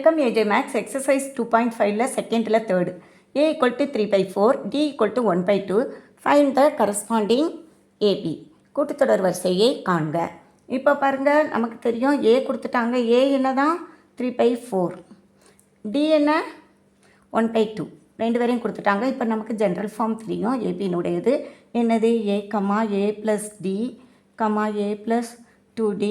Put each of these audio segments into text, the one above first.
Welcome AJ Max exercise 2.5 செகண்டில் third. A equal to 3/4, D equal to 1/2. Find the corresponding AB. கூட்டுத்தொடர் வரிசையை காண்க. இப்போ பாருங்கள், நமக்கு தெரியும் A கொடுத்துட்டாங்க. A என்னதான் 3/4, D என்ன 1/2, ரெண்டு பேரையும் கொடுத்துட்டாங்க. இப்போ நமக்கு ஜென்ரல் ஃபார்ம் தெரியும். ஏபியினுடையது என்னது? A, A plus D, A plus 2D,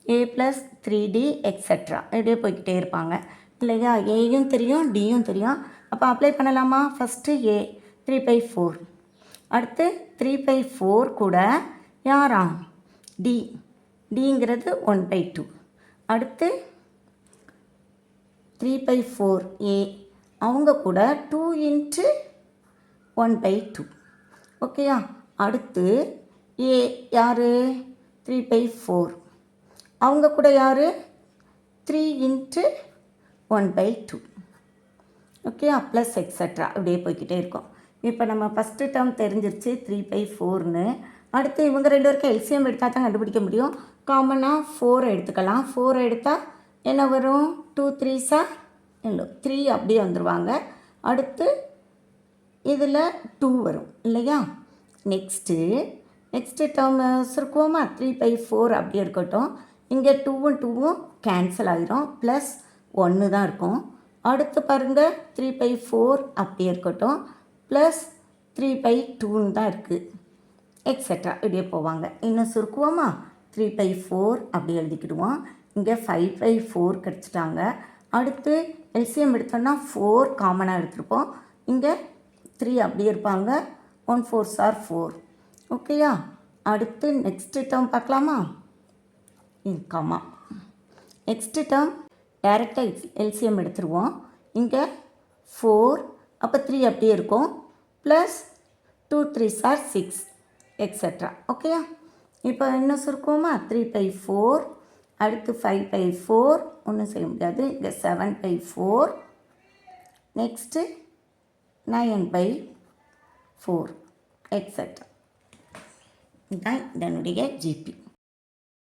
A plus 3D etcetera இப்படியே போய்கிட்டே இருப்பாங்க இல்லையா? ஏயும் தெரியும், டியும் தெரியும். அப்போ அப்ளை பண்ணலாமா? ஃபஸ்ட்டு A 3/4, அடுத்து 3/4 கூட யாராம்? D, டிங்கிறது 1/2. அடுத்து 3/4 A, அவங்க கூட 2 × 1/2. ஓகேயா? அடுத்து A யார்? 3/4, அவங்க கூட யார்? 3 × 1/2. ஓகே, ப்ளஸ் எக்ஸட்ரா இப்படியே போய்கிட்டே இருக்கும். இப்போ நம்ம ஃபஸ்ட்டு டேர்ம் தெரிஞ்சிருச்சு 3/4ன்னு. அடுத்து இவங்க ரெண்டு பேருக்கும் எல்சிஎம் எடுத்தால் தான் கண்டுபிடிக்க முடியும். காமனாக 4 எடுத்துக்கலாம். 4 எடுத்தால் என்ன வரும்? 2 3s இல்லை 3 அப்படியே வந்துடுவாங்க. அடுத்து இதில் 2 வரும் இல்லையா? Next term சுருக்குவோமா? 3/4 அப்படியே இருக்கட்டும். இங்கே 2ம் 2ம் கேன்சல் ஆகிரும், ப்ளஸ் 1 தான் இருக்கும். அடுத்து பாருங்கள், 3/4 அப்படியே இருக்கட்டும், ப்ளஸ் 3/2 தான் இருக்குது, எக்ஸட்ரா இப்படியே போவாங்க. இன்னும் சுருக்குவோமா? 3/4 அப்படி எழுதிக்கிடுவோம். இங்கே 5/4 கிடச்சிட்டாங்க. அடுத்து எல்சிஎம் எடுத்தோன்னா 4 காமனாக எடுத்துருப்போம். இங்கே 3 அப்படியே இருப்பாங்க. 1 4s are 4. ஓகேயா? அடுத்து நெக்ஸ்ட்டு டேர்ம் பார்க்கலாமா? கமா. நெக்ஸ்ட்டு டேர்ம் டைரெக்டாக எல்சிஎம் எடுத்துருவோம். இங்கே 4, அப்போ 3 அப்படியே இருக்கும், ப்ளஸ் 2 3s are 6 எக்ஸட்ரா. ஓகேயா? இப்போ இன்னும் சுருக்குவோமா? 3/4, அடுத்து 5/4, ஒன்றும் செய்ய முடியாது. இங்கே 7/4, நெக்ஸ்ட்டு 9/4 எக்ஸட்ரா. இதுதான் இதனுடைய ஜிபி.